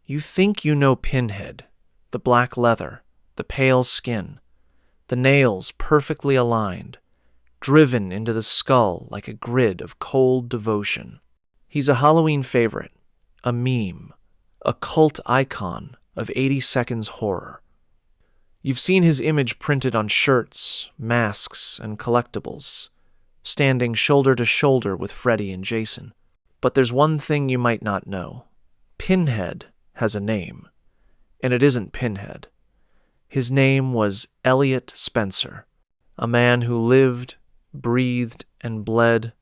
You think you know Pinhead, the black leather, the pale skin, the nails perfectly aligned, driven into the skull like a grid of cold devotion. He's a Halloween favorite, a meme, a cult icon of 80 seconds horror. You've seen his image printed on shirts, masks, and collectibles, standing shoulder to shoulder with Freddy and Jason. But there's one thing you might not know. Pinhead has a name, and it isn't Pinhead. His name was Elliot Spencer, a man who lived, breathed, and bled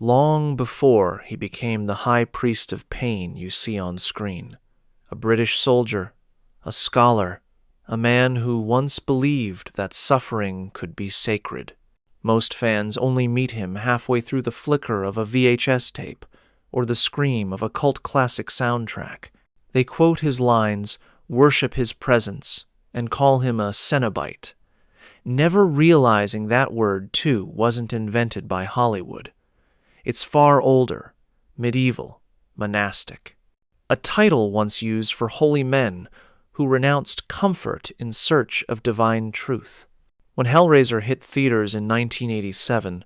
long before he became the high priest of pain you see on screen. A British soldier, a scholar, a man who once believed that suffering could be sacred. Most fans only meet him halfway through the flicker of a VHS tape or the scream of a cult classic soundtrack. They quote his lines, worship his presence, and call him a Cenobite, never realizing that word, too, wasn't invented by Hollywood. It's far older, medieval, monastic. A title once used for holy men who renounced comfort in search of divine truth. When Hellraiser hit theaters in 1987,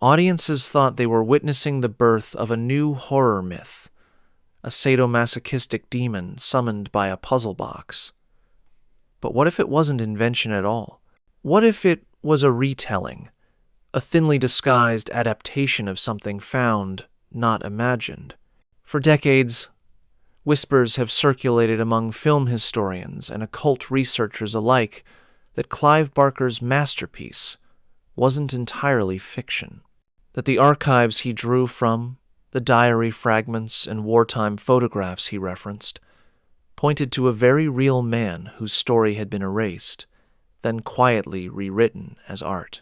audiences thought they were witnessing the birth of a new horror myth, a sadomasochistic demon summoned by a puzzle box. But what if it wasn't invention at all? What if it was a retelling, a thinly disguised adaptation of something found, not imagined? For decades, whispers have circulated among film historians and occult researchers alike that Clive Barker's masterpiece wasn't entirely fiction, that the archives he drew from, the diary fragments and wartime photographs he referenced, pointed to a very real man whose story had been erased, then quietly rewritten as art.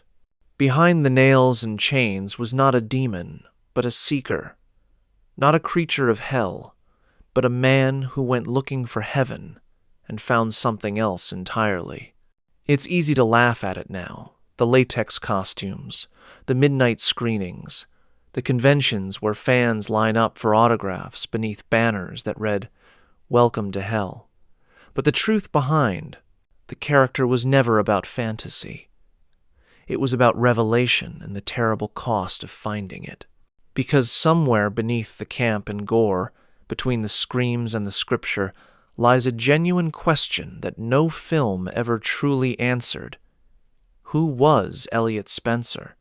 Behind the nails and chains was not a demon, but a seeker, not a creature of hell, but a man who went looking for heaven and found something else entirely. It's easy to laugh at it now, the latex costumes, the midnight screenings, the conventions where fans line up for autographs beneath banners that read, "Welcome to Hell." But the truth behind, the character was never about fantasy. It was about revelation and the terrible cost of finding it. Because somewhere beneath the camp and gore, between the screams and the scripture, lies a genuine question that no film ever truly answered. Who was Elliot Spencer?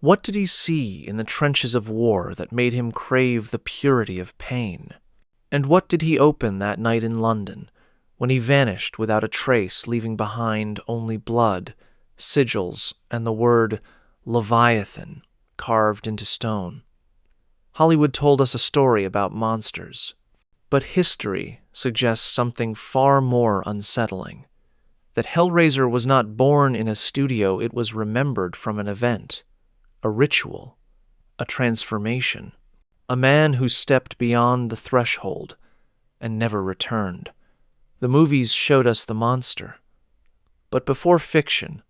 What did he see in the trenches of war that made him crave the purity of pain? And what did he open that night in London, when he vanished without a trace, leaving behind only blood, sigils, and the word Leviathan carved into stone? Hollywood told us a story about monsters, but history suggests something far more unsettling. That Hellraiser was not born in a studio, it was remembered from an event, a ritual, a transformation, a man who stepped beyond the threshold and never returned. The movies showed us the monster, but before fiction,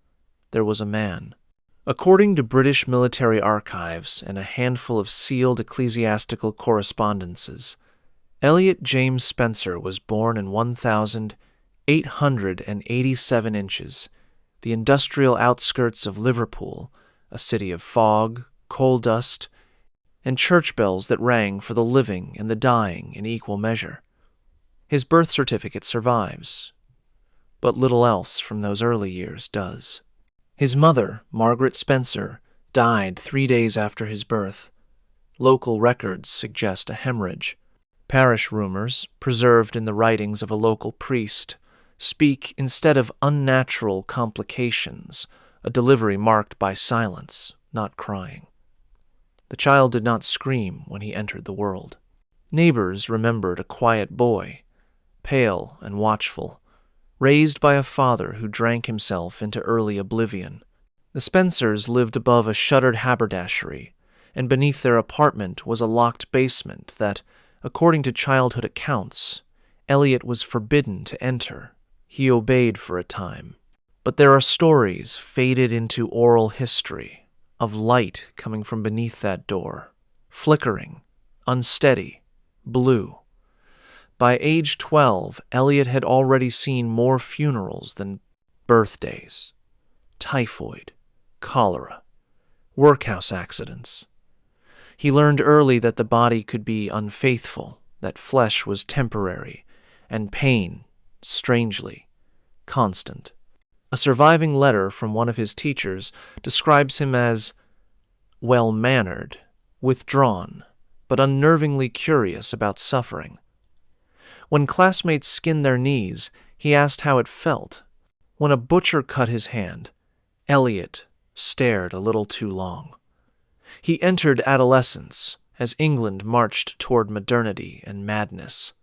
there was a man. According to British military archives and a handful of sealed ecclesiastical correspondences, Elliot James Spencer was born in 1,887 inches, the industrial outskirts of Liverpool, a city of fog, coal dust, and church bells that rang for the living and the dying in equal measure. His birth certificate survives, but little else from those early years does. His mother, Margaret Spencer, died 3 days after his birth. Local records suggest a hemorrhage. Parish rumors, preserved in the writings of a local priest, speak instead of unnatural complications, a delivery marked by silence, not crying. The child did not scream when he entered the world. Neighbors remembered a quiet boy, pale and watchful, raised by a father who drank himself into early oblivion. The Spencers lived above a shuttered haberdashery, and beneath their apartment was a locked basement that, according to childhood accounts, Elliot was forbidden to enter. He obeyed for a time. But there are stories faded into oral history of light coming from beneath that door, flickering, unsteady, blue. By age 12, Elliot had already seen more funerals than birthdays, typhoid, cholera, workhouse accidents. He learned early that the body could be unfaithful, that flesh was temporary, and pain, strangely, constant. A surviving letter from one of his teachers describes him as well-mannered, withdrawn, but unnervingly curious about suffering. When classmates skinned their knees, he asked how it felt. When a butcher cut his hand, Elliot stared a little too long. He entered adolescence as England marched toward modernity and madness.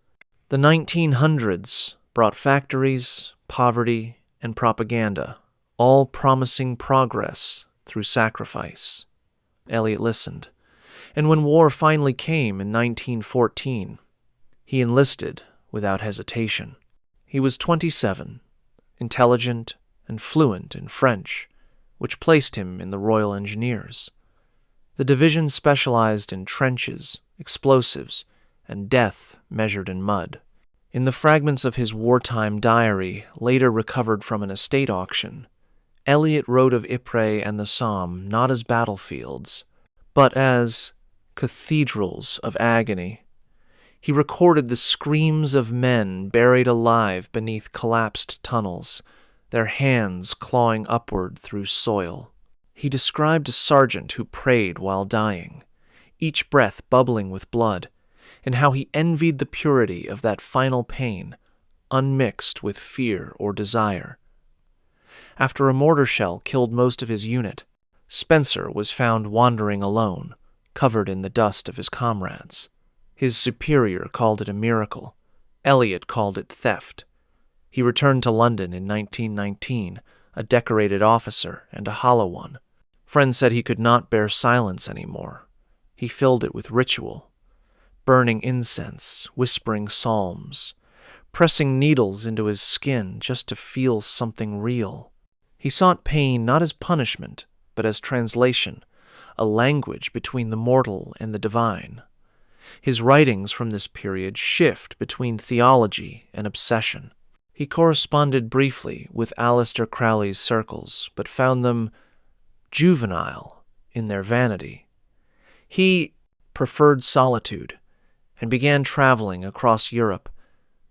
The 1900s brought factories, poverty, and propaganda, all promising progress through sacrifice. Elliot listened, and when war finally came in 1914, he enlisted without hesitation. He was 27, intelligent and fluent in French, which placed him in the Royal Engineers. The division specialized in trenches, explosives, and death measured in mud. In the fragments of his wartime diary, later recovered from an estate auction, Elliot wrote of Ypres and the Somme not as battlefields, but as cathedrals of agony. He recorded the screams of men buried alive beneath collapsed tunnels, their hands clawing upward through soil. He described a sergeant who prayed while dying, each breath bubbling with blood, and how he envied the purity of that final pain, unmixed with fear or desire. After a mortar shell killed most of his unit, Spencer was found wandering alone, covered in the dust of his comrades. His superior called it a miracle. Elliot called it theft. He returned to London in 1919, a decorated officer and a hollow one. Friends said he could not bear silence anymore. He filled it with ritual, burning incense, whispering psalms, pressing needles into his skin just to feel something real. He sought pain not as punishment, but as translation, a language between the mortal and the divine. His writings from this period shift between theology and obsession. He corresponded briefly with Aleister Crowley's circles, but found them juvenile in their vanity. He preferred solitude and began traveling across Europe,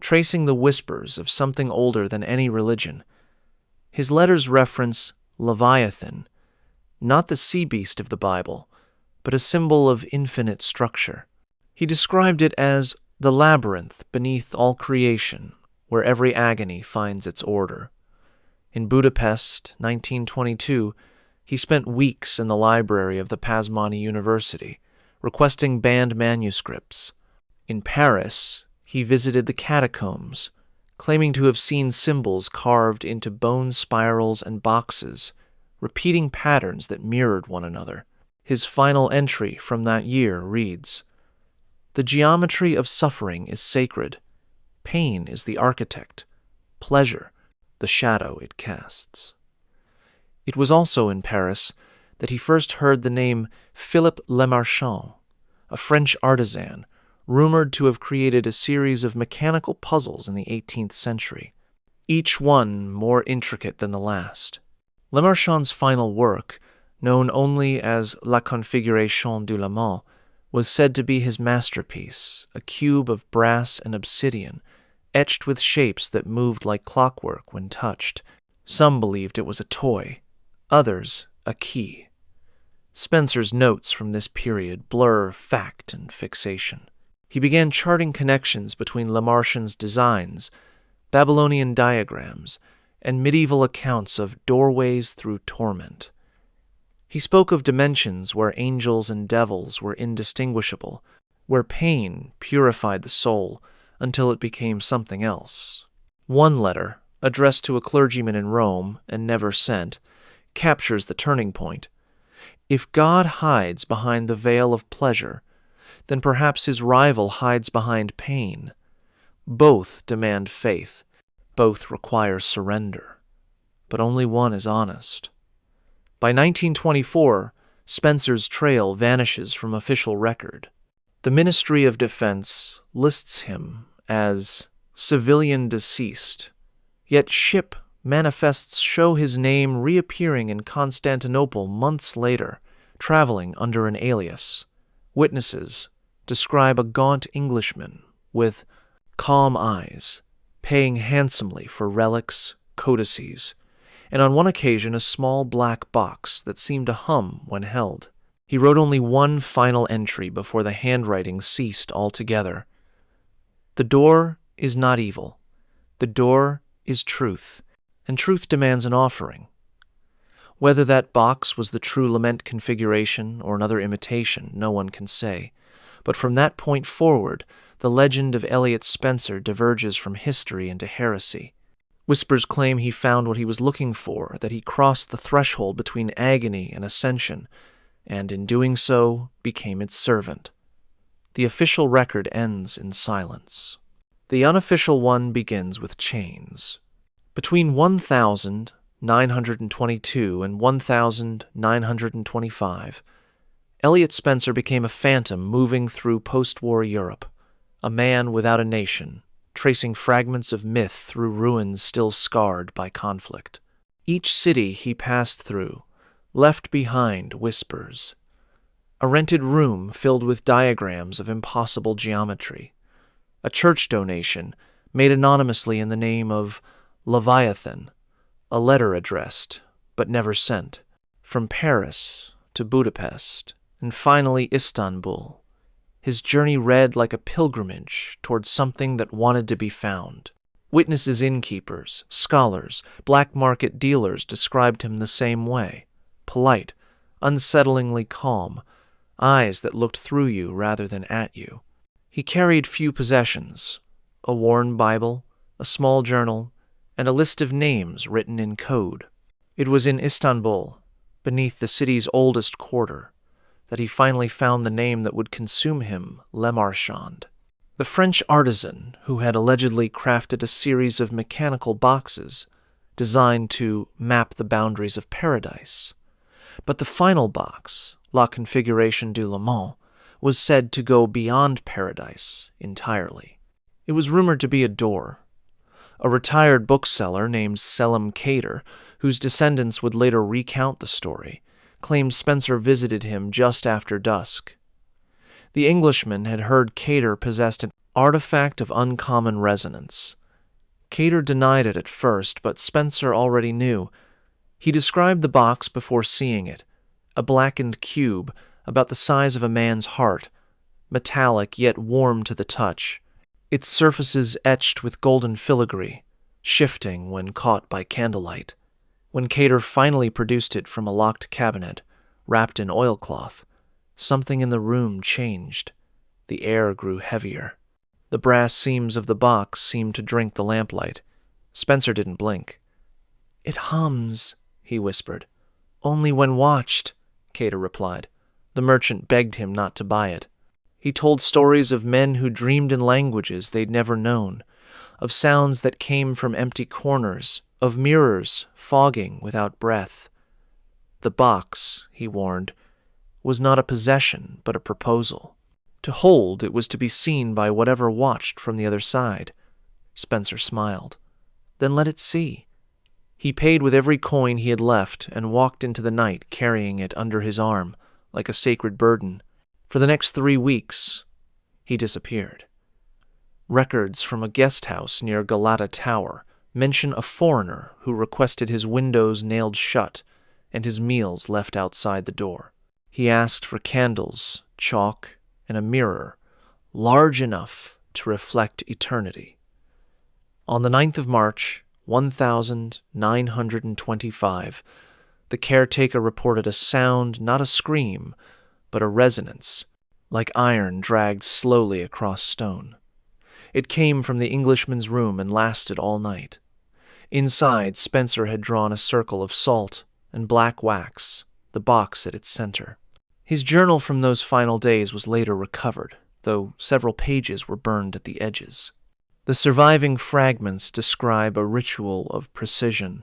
tracing the whispers of something older than any religion. His letters reference Leviathan, not the sea beast of the Bible, but a symbol of infinite structure. He described it as the labyrinth beneath all creation, where every agony finds its order. In Budapest, 1922, he spent weeks in the library of the Pazmani University, requesting banned manuscripts. In Paris, he visited the catacombs, claiming to have seen symbols carved into bone spirals and boxes, repeating patterns that mirrored one another. His final entry from that year reads, "The geometry of suffering is sacred. Pain is the architect, pleasure, the shadow it casts." It was also in Paris that he first heard the name Philippe Lemarchand, a French artisan, rumored to have created a series of mechanical puzzles in the 18th century, each one more intricate than the last. Lemarchand's final work, known only as La Configuration du Lament, was said to be his masterpiece, a cube of brass and obsidian, etched with shapes that moved like clockwork when touched. Some believed it was a toy, others a key. Spencer's notes from this period blur fact and fixation. He began charting connections between Lemarchand's designs, Babylonian diagrams, and medieval accounts of doorways through torment. He spoke of dimensions where angels and devils were indistinguishable, where pain purified the soul until it became something else. One letter, addressed to a clergyman in Rome and never sent, captures the turning point. If God hides behind the veil of pleasure, then perhaps his rival hides behind pain. Both demand faith. Both require surrender. But only one is honest. By 1924, Spencer's trail vanishes from official record. The Ministry of Defense lists him as civilian deceased, yet ship manifests show his name reappearing in Constantinople months later, traveling under an alias. Witnesses describe a gaunt Englishman with calm eyes, paying handsomely for relics, codices, and on one occasion a small black box that seemed to hum when held. He wrote only one final entry before the handwriting ceased altogether. The door is not evil. The door is truth, and truth demands an offering. Whether that box was the true Lament Configuration or another imitation, no one can say, but from that point forward, the legend of Elliot Spencer diverges from history into heresy. Whispers claim he found what he was looking for, that he crossed the threshold between agony and ascension, and in doing so became its servant. The official record ends in silence. The unofficial one begins with chains. Between 1922 and 1925, Elliot Spencer became a phantom moving through post-war Europe, a man without a nation, tracing fragments of myth through ruins still scarred by conflict. Each city he passed through left behind whispers. A rented room filled with diagrams of impossible geometry. A church donation made anonymously in the name of Leviathan. A letter addressed, but never sent. From Paris to Budapest, and finally Istanbul. His journey read like a pilgrimage towards something that wanted to be found. Witnesses, innkeepers, scholars, black market dealers described him the same way. Polite, unsettlingly calm, eyes that looked through you rather than at you. He carried few possessions, a worn Bible, a small journal, and a list of names written in code. It was in Istanbul, beneath the city's oldest quarter, that he finally found the name that would consume him, Le Marchand. The French artisan who had allegedly crafted a series of mechanical boxes designed to map the boundaries of paradise. But the final box, La Configuration du Lament, was said to go beyond paradise entirely. It was rumored to be a door. A retired bookseller named Selim Kader, whose descendants would later recount the story, claimed Spencer visited him just after dusk. The Englishman had heard Kader possessed an artifact of uncommon resonance. Kader denied it at first, but Spencer already knew. He described the box before seeing it, a blackened cube about the size of a man's heart, metallic yet warm to the touch, its surfaces etched with golden filigree, shifting when caught by candlelight. When Kader finally produced it from a locked cabinet, wrapped in oilcloth, something in the room changed. The air grew heavier. The brass seams of the box seemed to drink the lamplight. Spencer didn't blink. "It hums," he whispered. "Only when watched," Kader replied. The merchant begged him not to buy it. He told stories of men who dreamed in languages they'd never known, of sounds that came from empty corners, of mirrors fogging without breath. The box, he warned, was not a possession but a proposal. To hold, it was to be seen by whatever watched from the other side. Spencer smiled. Then let it see. He paid with every coin he had left and walked into the night carrying it under his arm, like a sacred burden. For the next 3 weeks, he disappeared. Records from a guest house near Galata Tower mention a foreigner who requested his windows nailed shut and his meals left outside the door. He asked for candles, chalk, and a mirror large enough to reflect eternity. On the 9th of March, 1925, the caretaker reported a sound, not a scream, but a resonance, like iron dragged slowly across stone. It came from the Englishman's room and lasted all night. Inside, Spencer had drawn a circle of salt and black wax, the box at its center. His journal from those final days was later recovered, though several pages were burned at the edges. The surviving fragments describe a ritual of precision.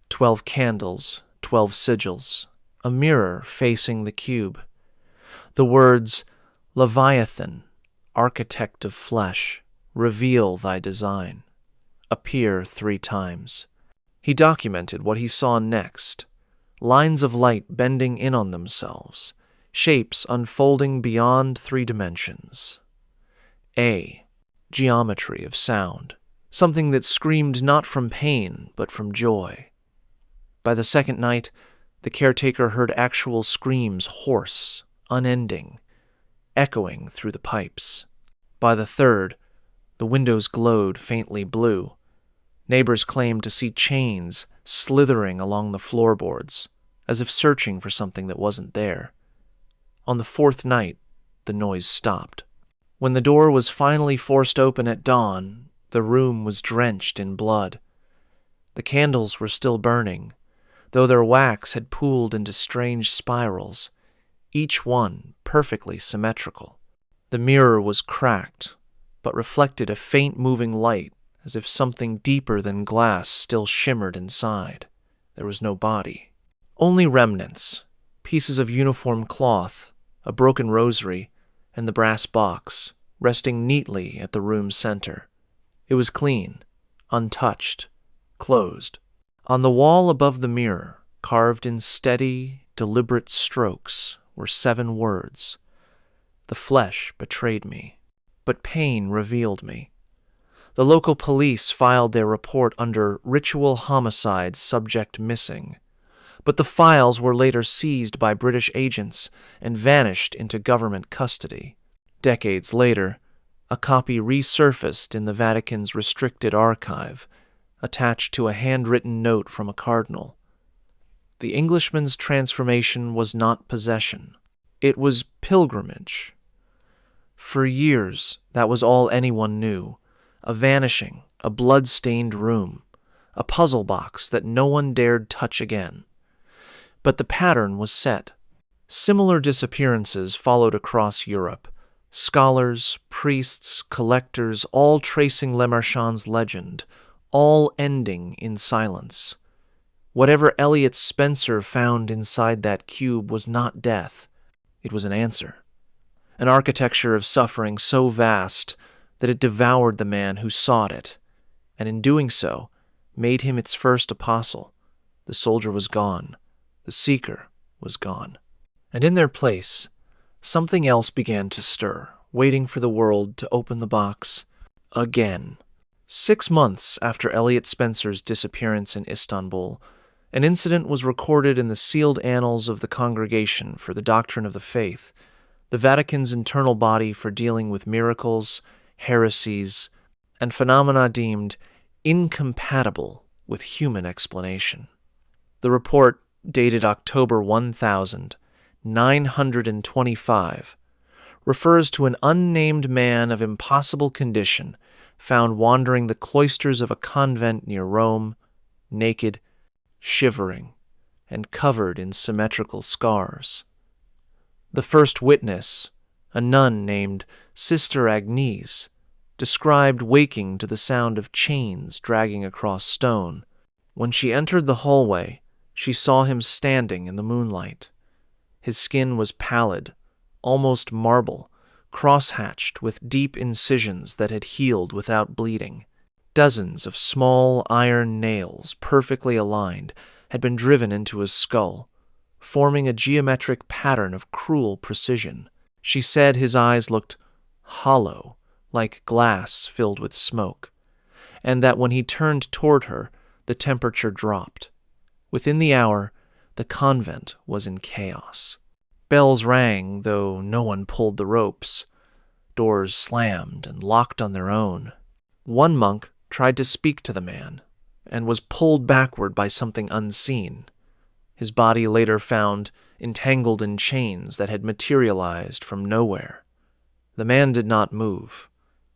12 candles, 12 sigils, a mirror facing the cube. The words, Leviathan, architect of flesh, reveal thy design. Appear 3 times. He documented what he saw next. Lines of light bending in on themselves, shapes unfolding beyond 3 dimensions. A. Geometry of sound, something that screamed not from pain, but from joy. By the second night, the caretaker heard actual screams, hoarse, unending, echoing through the pipes. By the third, the windows glowed faintly blue. Neighbors claimed to see chains slithering along the floorboards, as if searching for something that wasn't there. On the 4th night, the noise stopped. When the door was finally forced open at dawn, the room was drenched in blood. The candles were still burning, though their wax had pooled into strange spirals, each one perfectly symmetrical. The mirror was cracked, but reflected a faint moving light, as if something deeper than glass still shimmered inside. There was no body. Only remnants, pieces of uniform cloth, a broken rosary, and the brass box, resting neatly at the room's center. It was clean, untouched, closed. On the wall above the mirror, carved in steady, deliberate strokes, were 7 words. The flesh betrayed me, but pain revealed me. The local police filed their report under ritual homicide subject missing, but the files were later seized by British agents and vanished into government custody. Decades later, a copy resurfaced in the Vatican's restricted archive, attached to a handwritten note from a cardinal. The Englishman's transformation was not possession. It was pilgrimage. For years, that was all anyone knew. A vanishing, a blood-stained room, a puzzle box that no one dared touch again. But the pattern was set. Similar disappearances followed across Europe. Scholars, priests, collectors, all tracing Le Marchand's legend, all ending in silence. Whatever Elliot Spencer found inside that cube was not death. It was an answer. An architecture of suffering so vast that it devoured the man who sought it, and in doing so, made him its first apostle. The soldier was gone. The seeker was gone. And in their place, something else began to stir, waiting for the world to open the box again. 6 months after Elliot Spencer's disappearance in Istanbul, an incident was recorded in the sealed annals of the Congregation for the Doctrine of the Faith, the Vatican's internal body for dealing with miracles, heresies, and phenomena deemed incompatible with human explanation. The report, dated October 1925, refers to an unnamed man of impossible condition found wandering the cloisters of a convent near Rome, naked, shivering, and covered in symmetrical scars. The first witness, a nun named Sister Agnes, described waking to the sound of chains dragging across stone. When she entered the hallway, she saw him standing in the moonlight. His skin was pallid, almost marble, cross-hatched with deep incisions that had healed without bleeding. Dozens of small iron nails, perfectly aligned, had been driven into his skull, forming a geometric pattern of cruel precision. She said his eyes looked hollow, like glass filled with smoke, and that when he turned toward her, the temperature dropped. Within the hour, the convent was in chaos. Bells rang, though no one pulled the ropes. Doors slammed and locked on their own. One monk tried to speak to the man, and was pulled backward by something unseen. His body later found entangled in chains that had materialized from nowhere. The man did not move.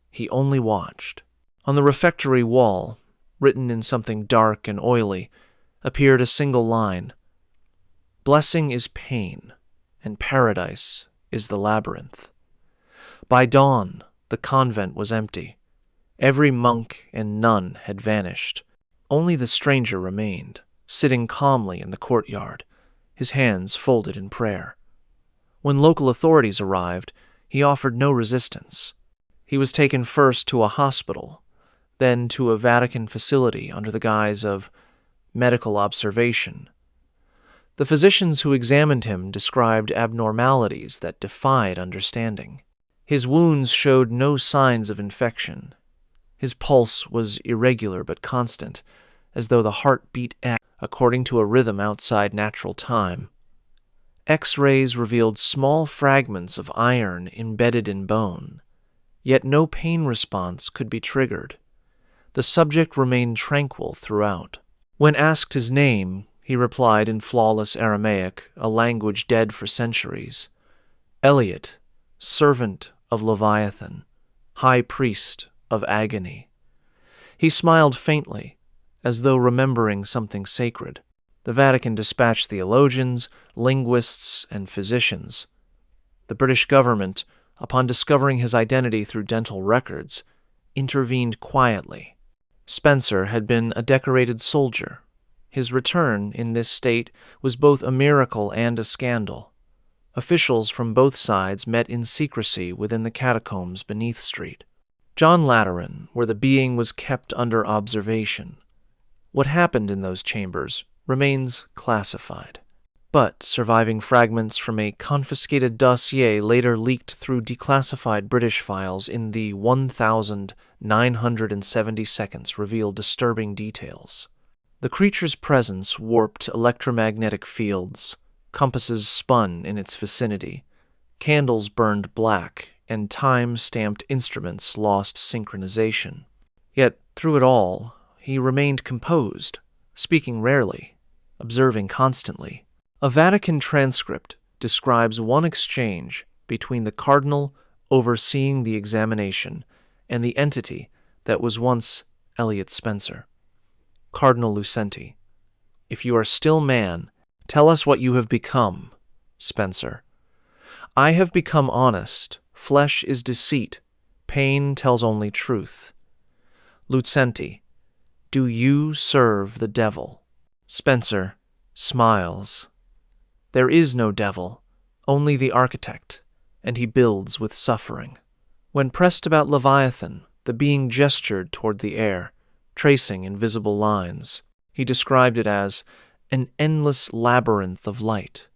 He only watched. On the refectory wall, written in something dark and oily, appeared a single line: "Blessing is pain, and paradise is the labyrinth." By dawn, the convent was empty. Every monk and nun had vanished. Only the stranger remained, sitting calmly in the courtyard, his hands folded in prayer. When local authorities arrived, he offered no resistance. He was taken first to a hospital, then to a Vatican facility under the guise of medical observation. The physicians who examined him described abnormalities that defied understanding. His wounds showed no signs of infection. His pulse was irregular but constant, as though the heart beat according to a rhythm outside natural time. X-rays revealed small fragments of iron embedded in bone, yet no pain response could be triggered. The subject remained tranquil throughout. When asked his name, he replied in flawless Aramaic, a language dead for centuries. Elliot, servant of Leviathan, high priest of agony. He smiled faintly, as though remembering something sacred. The Vatican dispatched theologians, linguists, and physicians. The British government, upon discovering his identity through dental records, intervened quietly. Spencer had been a decorated soldier. His return in this state was both a miracle and a scandal. Officials from both sides met in secrecy within the catacombs beneath Street. John Lateran, where the being was kept under observation. What happened in those chambers remains classified. But surviving fragments from a confiscated dossier later leaked through declassified British files in the 1,970 seconds reveal disturbing details. The creature's presence warped electromagnetic fields, compasses spun in its vicinity, candles burned black, and time-stamped instruments lost synchronization. Yet, through it all, he remained composed, speaking rarely, observing constantly. A Vatican transcript describes one exchange between the cardinal overseeing the examination and the entity that was once Elliot Spencer. Cardinal Lucenti, if you are still man, tell us what you have become. Spencer, I have become honest. Flesh is deceit. Pain tells only truth. Lucenti, do you serve the devil? Spencer smiles. There is no devil, only the architect, and he builds with suffering. When pressed about Leviathan, the being gestured toward the air, tracing invisible lines. He described it as an endless labyrinth of light,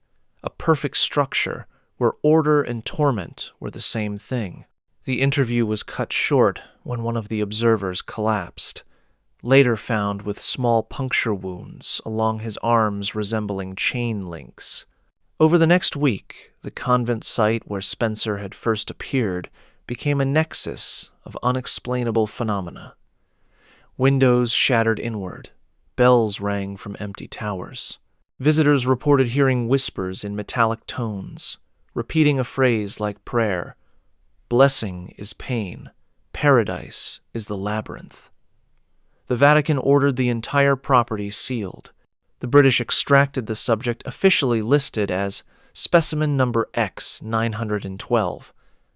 a perfect structure where order and torment were the same thing. The interview was cut short when one of the observers collapsed, later found with small puncture wounds along his arms resembling chain links. Over the next week, the convent site where Spencer had first appeared became a nexus of unexplainable phenomena. Windows shattered inward, bells rang from empty towers. Visitors reported hearing whispers in metallic tones, repeating a phrase like prayer. Blessing is pain, paradise is the labyrinth. The Vatican ordered the entire property sealed. The British extracted the subject officially listed as Specimen Number X912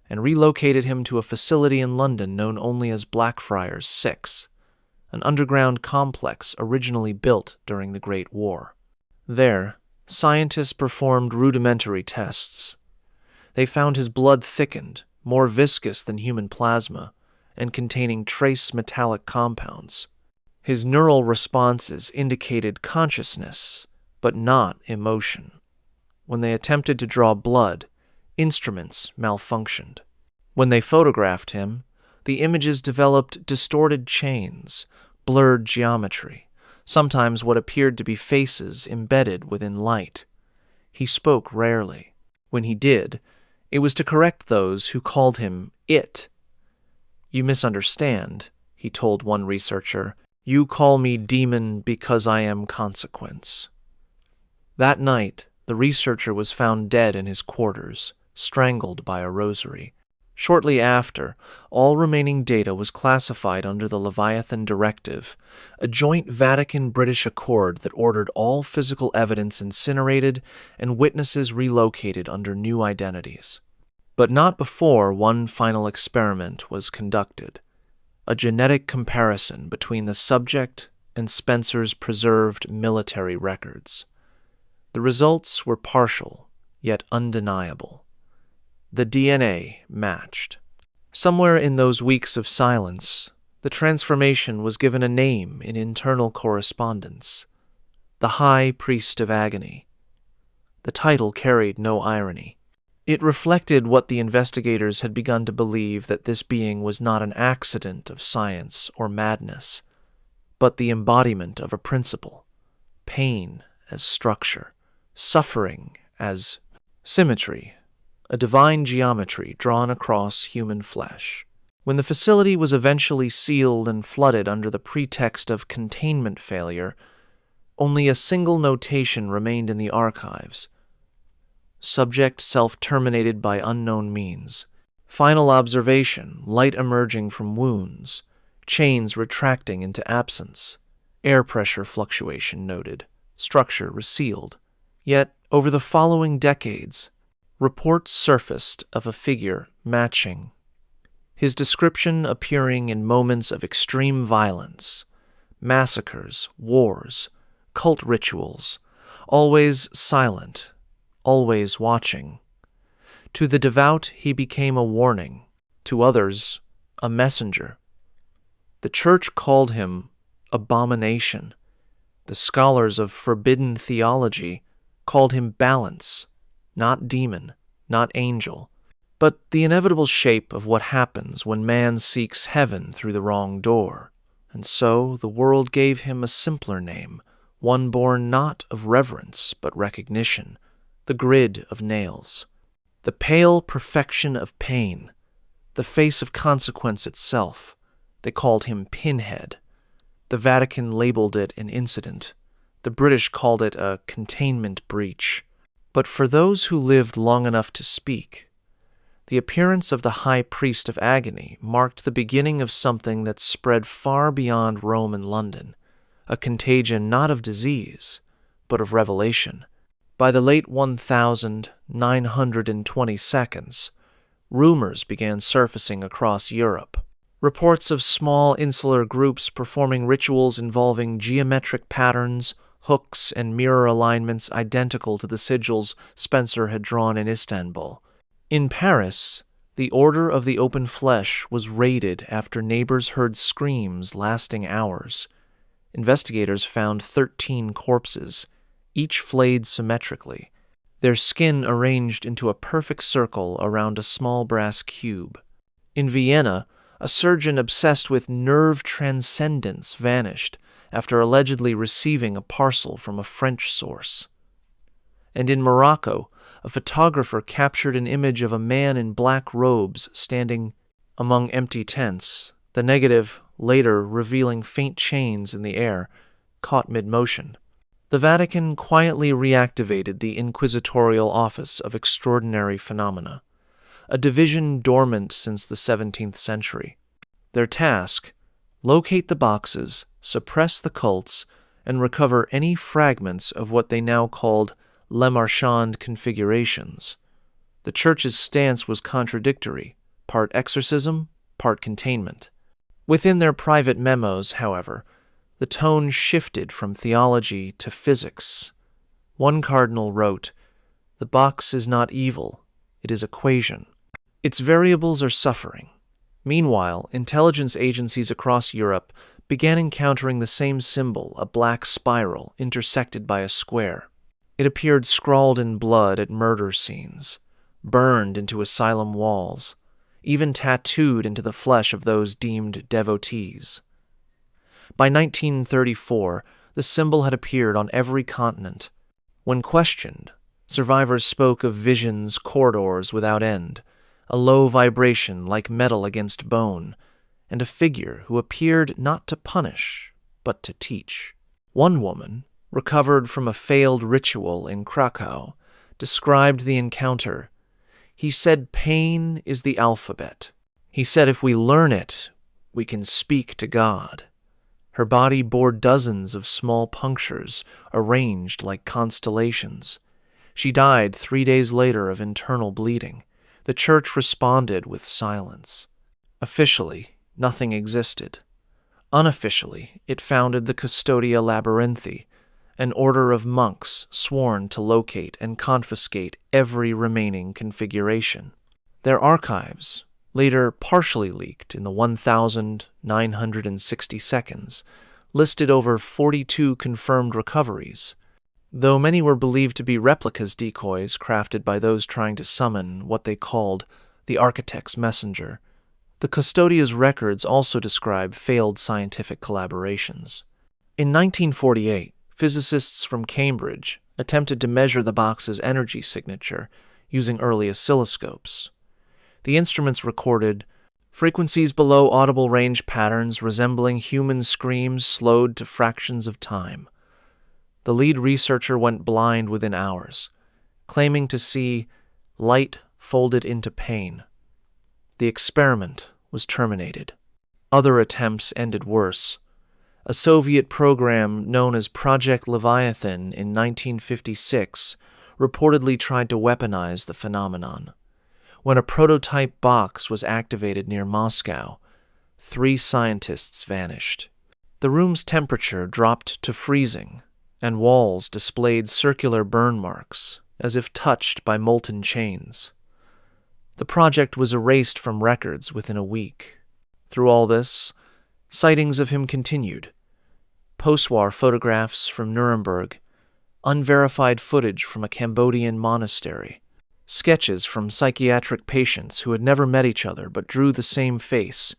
and relocated him to a facility in London known only as Blackfriars 6, an underground complex originally built during the Great War. There, scientists performed rudimentary tests. They found his blood thickened, more viscous than human plasma, and containing trace metallic compounds. His neural responses indicated consciousness, but not emotion. When they attempted to draw blood, instruments malfunctioned. When they photographed him, the images developed distorted chains, blurred geometry, sometimes what appeared to be faces embedded within light. He spoke rarely. When he did, it was to correct those who called him it. You misunderstand, he told one researcher. You call me demon because I am consequence. That night, the researcher was found dead in his quarters, strangled by a rosary. Shortly after, all remaining data was classified under the Leviathan Directive, a joint Vatican-British accord that ordered all physical evidence incinerated and witnesses relocated under new identities. But not before one final experiment was conducted. A genetic comparison between the subject and Spencer's preserved military records. The results were partial, yet undeniable. The DNA matched. Somewhere in those weeks of silence, the transformation was given a name in internal correspondence: the High Priest of Agony. The title carried no irony. It reflected what the investigators had begun to believe, that this being was not an accident of science or madness, but the embodiment of a principle: pain as structure, suffering as symmetry, a divine geometry drawn across human flesh. When the facility was eventually sealed and flooded under the pretext of containment failure, only a single notation remained in the archives: subject self-terminated by unknown means. Final observation: light emerging from wounds, chains retracting into absence, air pressure fluctuation noted, structure resealed. Yet, over the following decades, reports surfaced of a figure matching, his description appearing in moments of extreme violence, massacres, wars, cult rituals, always silent, always watching. To the devout, he became a warning; to others, a messenger. The church called him abomination. The scholars of forbidden theology called him balance, not demon, not angel, but the inevitable shape of what happens when man seeks heaven through the wrong door. And so the world gave him a simpler name, one born not of reverence but recognition: the grid of nails. The pale perfection of pain, the face of consequence itself. They called him Pinhead. The Vatican labeled it an incident. The British called it a containment breach. But for those who lived long enough to speak, the appearance of the High Priest of Agony marked the beginning of something that spread far beyond Rome and London, a contagion not of disease, but of revelation. By the late 1922, rumors began surfacing across Europe. Reports of small insular groups performing rituals involving geometric patterns, hooks, and mirror alignments identical to the sigils Spencer had drawn in Istanbul. In Paris, the Order of the Open Flesh was raided after neighbors heard screams lasting hours. Investigators found 13 corpses, each flayed symmetrically, their skin arranged into a perfect circle around a small brass cube. In Vienna, a surgeon obsessed with nerve transcendence vanished after allegedly receiving a parcel from a French source. And in Morocco, a photographer captured an image of a man in black robes standing among empty tents, the negative later revealing faint chains in the air, caught mid-motion. The Vatican quietly reactivated the Inquisitorial Office of Extraordinary Phenomena, a division dormant since the 17th century. Their task: locate the boxes, suppress the cults, and recover any fragments of what they now called Lament Configurations. The Church's stance was contradictory, part exorcism, part containment. Within their private memos, however, the tone shifted from theology to physics. One cardinal wrote, "The box is not evil, it is equation. Its variables are suffering." Meanwhile, intelligence agencies across Europe began encountering the same symbol, a black spiral intersected by a square. It appeared scrawled in blood at murder scenes, burned into asylum walls, even tattooed into the flesh of those deemed devotees. By 1934, the symbol had appeared on every continent. When questioned, survivors spoke of visions, corridors without end, a low vibration like metal against bone, and a figure who appeared not to punish, but to teach. One woman, recovered from a failed ritual in Krakow, described the encounter. "He said pain is the alphabet. He said if we learn it, we can speak to God." Her body bore dozens of small punctures arranged like constellations. She died 3 days later of internal bleeding. The Church responded with silence. Officially, nothing existed. Unofficially, it founded the Custodia Labyrinthi, an order of monks sworn to locate and confiscate every remaining configuration. Their archives, later partially leaked in the 1,960 seconds, listed over 42 confirmed recoveries, though many were believed to be replicas decoys crafted by those trying to summon what they called the architect's messenger. The Custodia's records also describe failed scientific collaborations. In 1948, physicists from Cambridge attempted to measure the box's energy signature using early oscilloscopes. The instruments recorded frequencies below audible range patterns resembling human screams slowed to fractions of time. The lead researcher went blind within hours, claiming to see light folded into pain. The experiment was terminated. Other attempts ended worse. A Soviet program known as Project Leviathan in 1956 reportedly tried to weaponize the phenomenon. When a prototype box was activated near Moscow, 3 scientists vanished. The room's temperature dropped to freezing, and walls displayed circular burn marks, as if touched by molten chains. The project was erased from records within a week. Through all this, sightings of him continued. Post-war photographs from Nuremberg, unverified footage from a Cambodian monastery, sketches from psychiatric patients who had never met each other but drew the same face,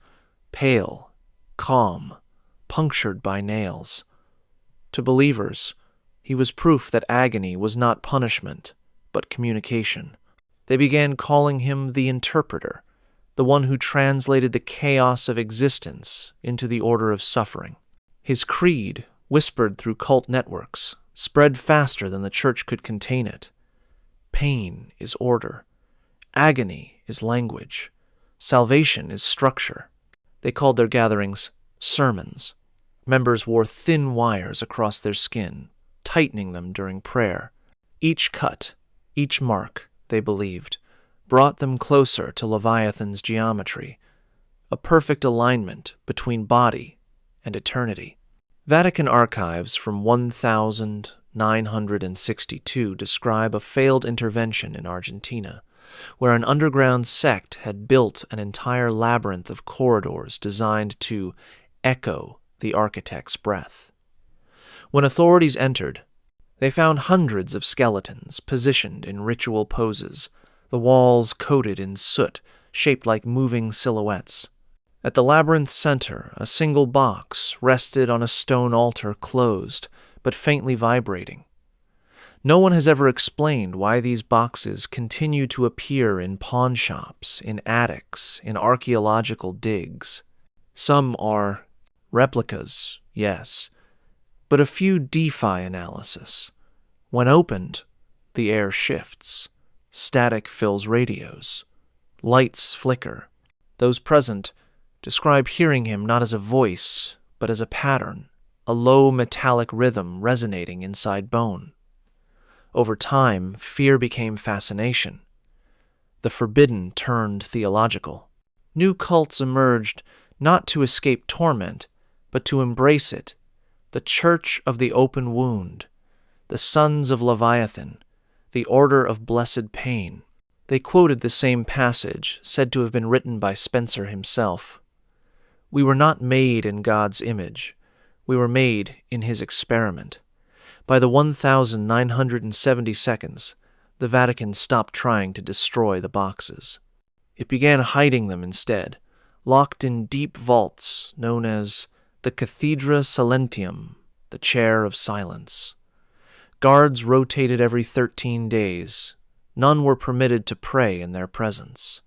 pale, calm, punctured by nails. To believers, he was proof that agony was not punishment, but communication. They began calling him the interpreter, the one who translated the chaos of existence into the order of suffering. His creed, whispered through cult networks, spread faster than the church could contain it. Pain is order. Agony is language. Salvation is structure. They called their gatherings sermons. Members wore thin wires across their skin, tightening them during prayer. Each cut, each mark, they believed, brought them closer to Leviathan's geometry, a perfect alignment between body and eternity. Vatican archives from 1962 describe a failed intervention in Argentina, where an underground sect had built an entire labyrinth of corridors designed to echo the architect's breath. When authorities entered, they found hundreds of skeletons positioned in ritual poses, the walls coated in soot shaped like moving silhouettes. At the labyrinth's center, a single box rested on a stone altar closed, but faintly vibrating. No one has ever explained why these boxes continue to appear in pawn shops, in attics, in archaeological digs. Some are replicas, yes, but a few defy analysis. When opened, the air shifts. Static fills radios. Lights flicker. Those present describe hearing him not as a voice, but as a pattern, a low metallic rhythm resonating inside bone. Over time, fear became fascination. The forbidden turned theological. New cults emerged not to escape torment, but to embrace it. The Church of the Open Wound, the Sons of Leviathan, the Order of Blessed Pain. They quoted the same passage, said to have been written by Spencer himself. We were not made in God's image. We were made in his experiment. By the 1,970 seconds, the Vatican stopped trying to destroy the boxes. It began hiding them instead, locked in deep vaults known as the Cathedra Silentium, the Chair of Silence. Guards rotated every 13 days. None were permitted to pray in their presence.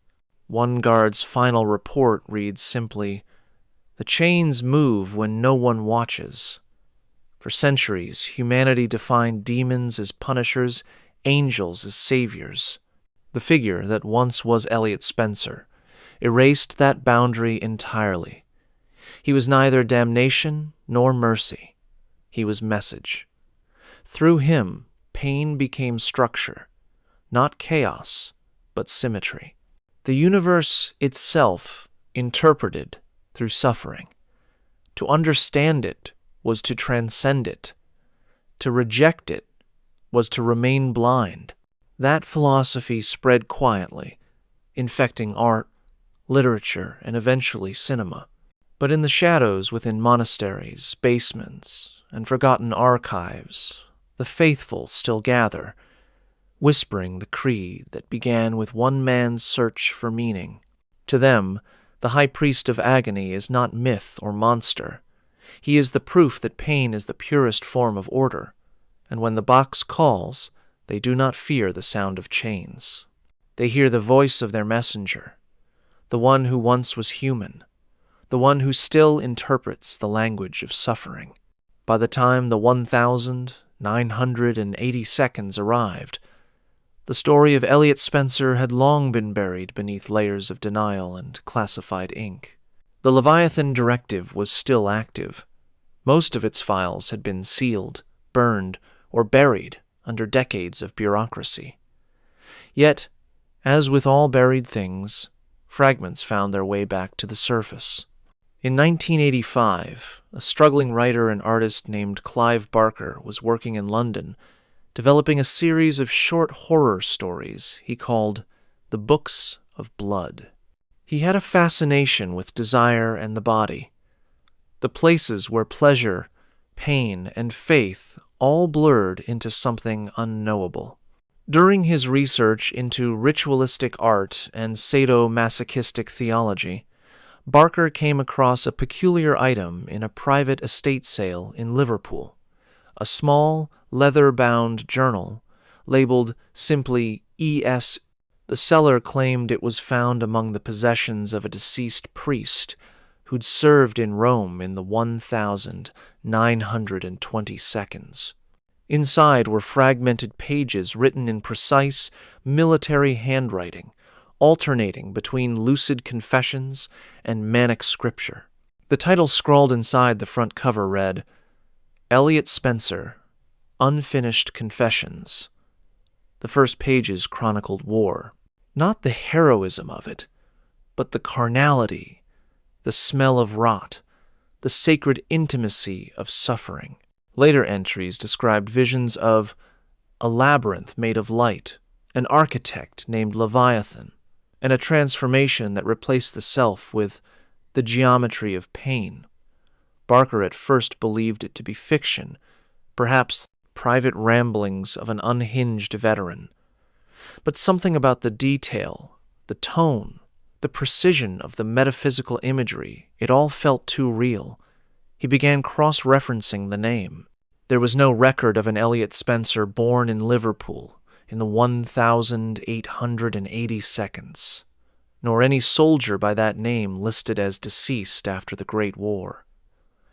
One guard's final report reads simply, "The chains move when no one watches." For centuries, humanity defined demons as punishers, angels as saviors. The figure that once was Elliot Spencer erased that boundary entirely. He was neither damnation nor mercy. He was message. Through him, pain became structure, not chaos, but symmetry. The universe itself interpreted through suffering. To understand it was to transcend it. To reject it was to remain blind. That philosophy spread quietly, infecting art, literature, and eventually cinema. But in the shadows within monasteries, basements, and forgotten archives, the faithful still gather, whispering the creed that began with one man's search for meaning. To them, the high priest of agony is not myth or monster. He is the proof that pain is the purest form of order, and when the box calls, they do not fear the sound of chains. They hear the voice of their messenger, the one who once was human, the one who still interprets the language of suffering. By the time the 1,980 seconds arrived, the story of Elliot Spencer had long been buried beneath layers of denial and classified ink. The Leviathan Directive was still active. Most of its files had been sealed, burned, or buried under decades of bureaucracy. Yet, as with all buried things, fragments found their way back to the surface. In 1985, a struggling writer and artist named Clive Barker was working in London, developing a series of short horror stories he called The Books of Blood. He had a fascination with desire and the body, the places where pleasure, pain, and faith all blurred into something unknowable. During his research into ritualistic art and sadomasochistic theology, Barker came across a peculiar item in a private estate sale in Liverpool, a small, leather-bound journal labeled simply E.S. The seller claimed it was found among the possessions of a deceased priest who'd served in Rome in the 1,920 seconds. Inside were fragmented pages written in precise military handwriting, alternating between lucid confessions and manic scripture. The title scrawled inside the front cover read, Elliot Spencer, Unfinished Confessions. The first pages chronicled war. Not the heroism of it, but the carnality, the smell of rot, the sacred intimacy of suffering. Later entries described visions of a labyrinth made of light, an architect named Leviathan, and a transformation that replaced the self with the geometry of pain. Barker at first believed it to be fiction, perhaps private ramblings of an unhinged veteran. But something about the detail, the tone, the precision of the metaphysical imagery, it all felt too real. He began cross-referencing the name. There was no record of an Elliot Spencer born in Liverpool in the 1,880 seconds, nor any soldier by that name listed as deceased after the Great War.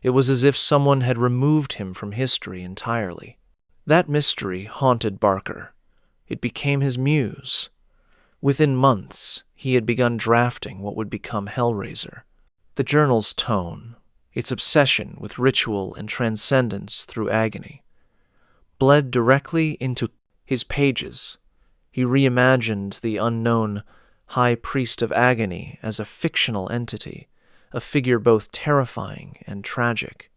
It was as if someone had removed him from history entirely. That mystery haunted Barker. It became his muse. Within months, he had begun drafting what would become Hellraiser. The journal's tone, its obsession with ritual and transcendence through agony, bled directly into his pages. He reimagined the unknown high priest of agony as a fictional entity, a figure both terrifying and tragic.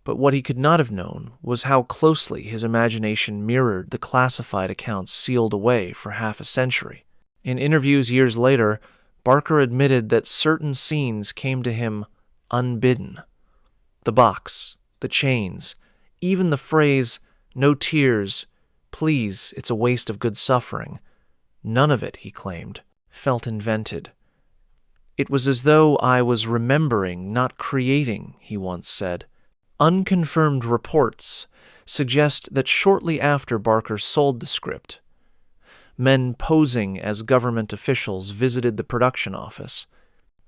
But what he could not have known was how closely his imagination mirrored the classified accounts sealed away for half a century. In interviews years later, Barker admitted that certain scenes came to him unbidden. The box, the chains, even the phrase, "No tears, please, it's a waste of good suffering," none of it, he claimed, felt invented. It was as though I was remembering, not creating, he once said. Unconfirmed reports suggest that shortly after Barker sold the script, men posing as government officials visited the production office,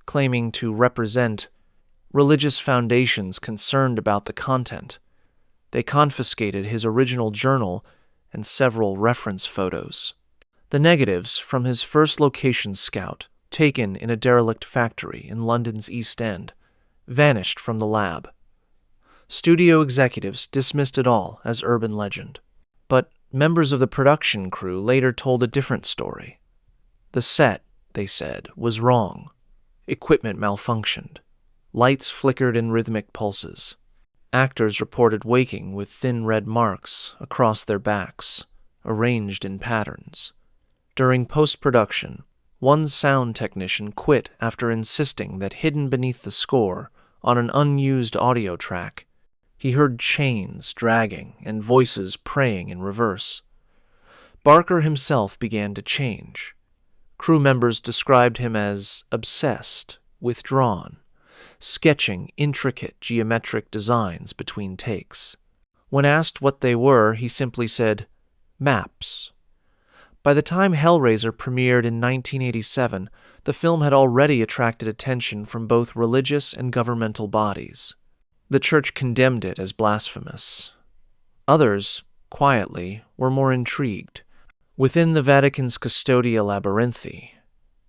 claiming to represent religious foundations concerned about the content. They confiscated his original journal and several reference photos. The negatives from his first location scout, taken in a derelict factory in London's East End, vanished from the lab. Studio executives dismissed it all as urban legend. But members of the production crew later told a different story. The set, they said, was wrong. Equipment malfunctioned. Lights flickered in rhythmic pulses. Actors reported waking with thin red marks across their backs, arranged in patterns. During post-production, One sound technician quit after insisting that hidden beneath the score, on an unused audio track, he heard chains dragging and voices praying in reverse. Barker himself began to change. Crew members described him as obsessed, withdrawn, sketching intricate geometric designs between takes. When asked what they were, he simply said, "Maps." By the time Hellraiser premiered in 1987, the film had already attracted attention from both religious and governmental bodies. The church condemned it as blasphemous. Others, quietly, were more intrigued. Within the Vatican's Custodia Labyrinthi,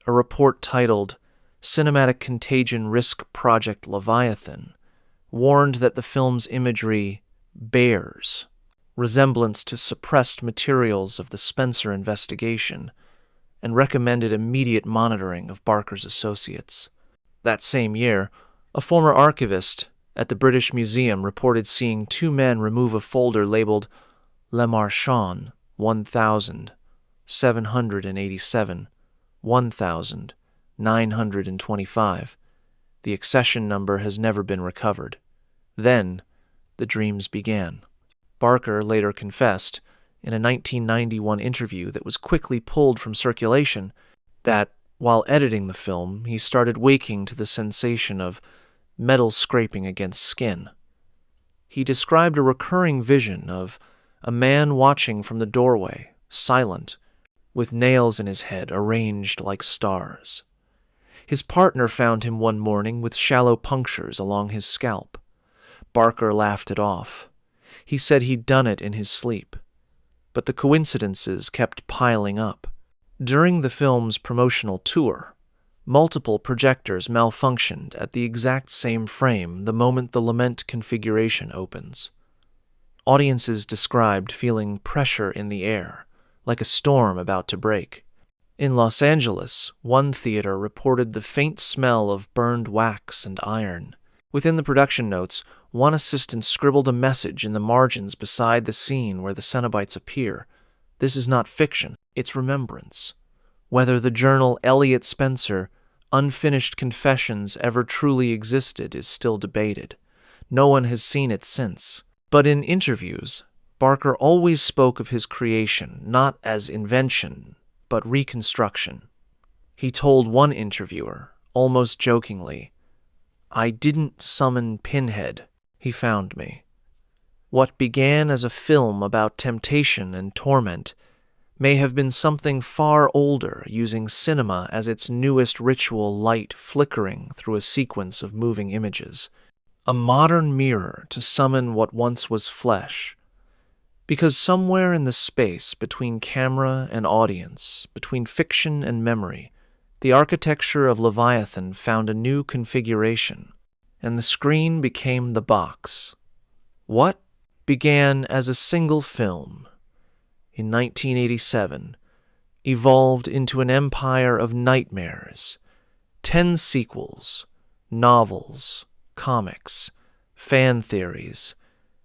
a report titled Cinematic Contagion Risk Project Leviathan warned that the film's imagery bears resemblance to suppressed materials of the Spencer investigation and recommended immediate monitoring of Barker's associates. That same year, a former archivist at the British Museum reported seeing two men remove a folder labeled Le Marchand 1787, 1925. The accession number has never been recovered. Then, the dreams began. Barker later confessed, in a 1991 interview that was quickly pulled from circulation, that, while editing the film, he started waking to the sensation of metal scraping against skin. He described a recurring vision of a man watching from the doorway, silent, with nails in his head arranged like stars. His partner found him one morning with shallow punctures along his scalp. Barker laughed it off. He said he'd done it in his sleep. But the coincidences kept piling up. During the film's promotional tour, multiple projectors malfunctioned at the exact same frame the moment the Lament Configuration opens. Audiences described feeling pressure in the air, like a storm about to break. In Los Angeles, one theater reported the faint smell of burned wax and iron. Within the production notes, one assistant scribbled a message in the margins beside the scene where the Cenobites appear. This is not fiction, it's remembrance. Whether the journal Elliot Spencer, Unfinished Confessions, ever truly existed is still debated. No one has seen it since. But in interviews, Barker always spoke of his creation not as invention, but reconstruction. He told one interviewer, almost jokingly, "I didn't summon Pinhead, he found me." What began as a film about temptation and torment may have been something far older, using cinema as its newest ritual, light flickering through a sequence of moving images. A modern mirror to summon what once was flesh. Because somewhere in the space between camera and audience, between fiction and memory, the architecture of Leviathan found a new configuration, and the screen became the box. What began as a single film in 1987 evolved into an empire of nightmares, 10 sequels, novels, comics, fan theories,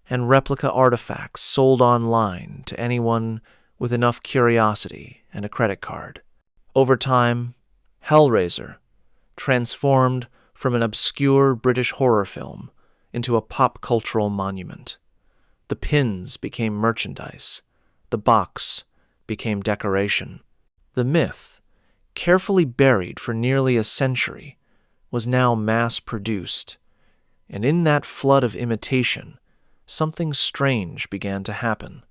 and replica artifacts sold online to anyone with enough curiosity and a credit card. Over time, Hellraiser transformed from an obscure British horror film into a pop cultural monument. The pins became merchandise. The box became decoration. The myth, carefully buried for nearly a century, was now mass-produced. And in that flood of imitation, something strange began to happen.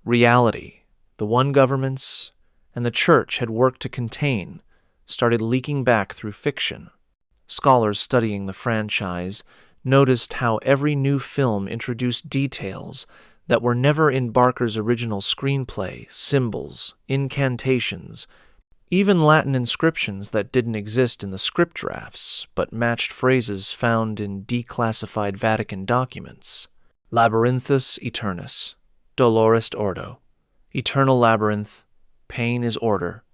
Reality, the one governments and the church had worked to contain, started leaking back through fiction. Scholars studying the franchise noticed how every new film introduced details that were never in Barker's original screenplay, symbols, incantations, even Latin inscriptions that didn't exist in the script drafts, but matched phrases found in declassified Vatican documents. Labyrinthus Eternus, Dolorest Ordo, Eternal Labyrinth, Pain is Order.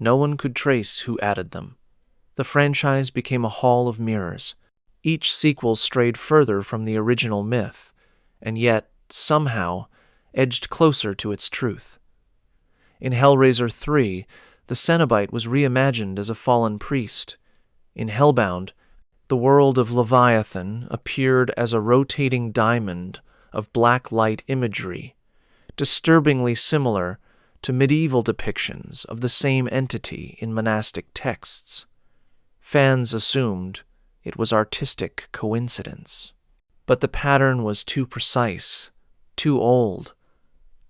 No one could trace who added them. The franchise became a hall of mirrors. Each sequel strayed further from the original myth, and yet, somehow, edged closer to its truth. In Hellraiser 3, The Cenobite was reimagined as a fallen priest. In Hellbound, the world of Leviathan appeared as a rotating diamond of black light imagery, disturbingly similar to medieval depictions of the same entity in monastic texts. Fans assumed it was artistic coincidence. But the pattern was too precise, too old.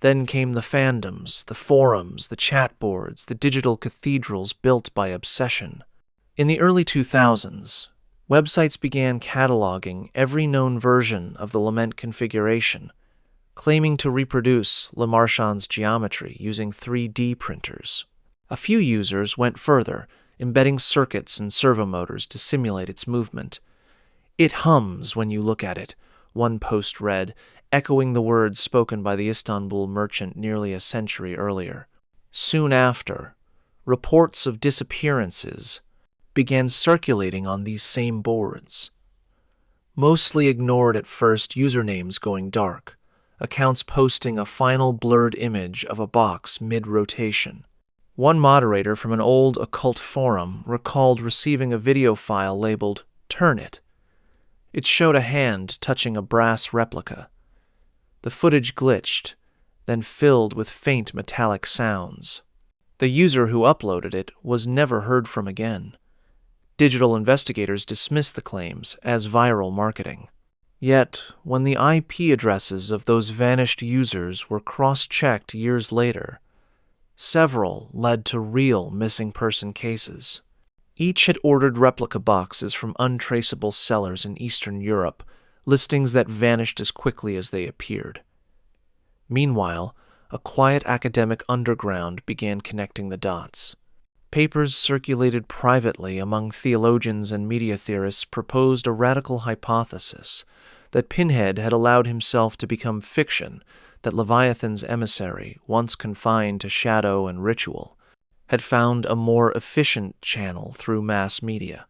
Then came the fandoms, the forums, the chat boards, the digital cathedrals built by obsession. In the early 2000s, websites began cataloging every known version of the Lament Configuration, claiming to reproduce Le Marchand's geometry using 3D printers. A few users went further, embedding circuits and servomotors to simulate its movement. "It hums when you look at it," one post read, echoing the words spoken by the Istanbul merchant nearly a century earlier. Soon after, reports of disappearances began circulating on these same boards. Mostly ignored at first, usernames going dark, accounts posting a final blurred image of a box mid-rotation. One moderator from an old occult forum recalled receiving a video file labeled "Turn It." It showed a hand touching a brass replica. The footage glitched, then filled with faint metallic sounds. The user who uploaded it was never heard from again. Digital investigators dismissed the claims as viral marketing. Yet, when the IP addresses of those vanished users were cross-checked years later, several led to real missing person cases. Each had ordered replica boxes from untraceable sellers in Eastern Europe, listings that vanished as quickly as they appeared. Meanwhile, a quiet academic underground began connecting the dots. Papers circulated privately among theologians and media theorists proposed a radical hypothesis that Pinhead had allowed himself to become fiction, that Leviathan's emissary, once confined to shadow and ritual, had found a more efficient channel through mass media.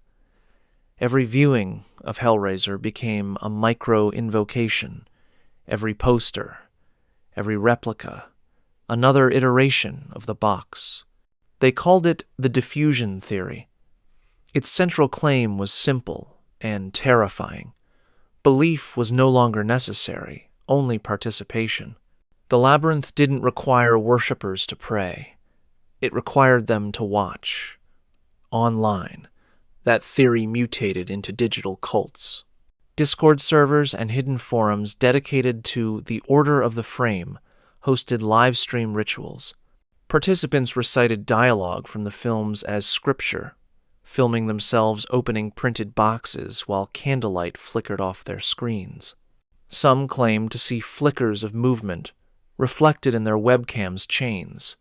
Every viewing of Hellraiser became a micro-invocation, every poster, every replica, another iteration of the box. They called it the diffusion theory. Its central claim was simple and terrifying. Belief was no longer necessary, only participation. The labyrinth didn't require worshippers to pray. It required them to watch. Online, that theory mutated into digital cults. Discord servers and hidden forums dedicated to the Order of the Frame hosted live-stream rituals. Participants recited dialogue from the films as scripture, filming themselves opening printed boxes while candlelight flickered off their screens. Some claimed to see flickers of movement reflected in their webcam's chains,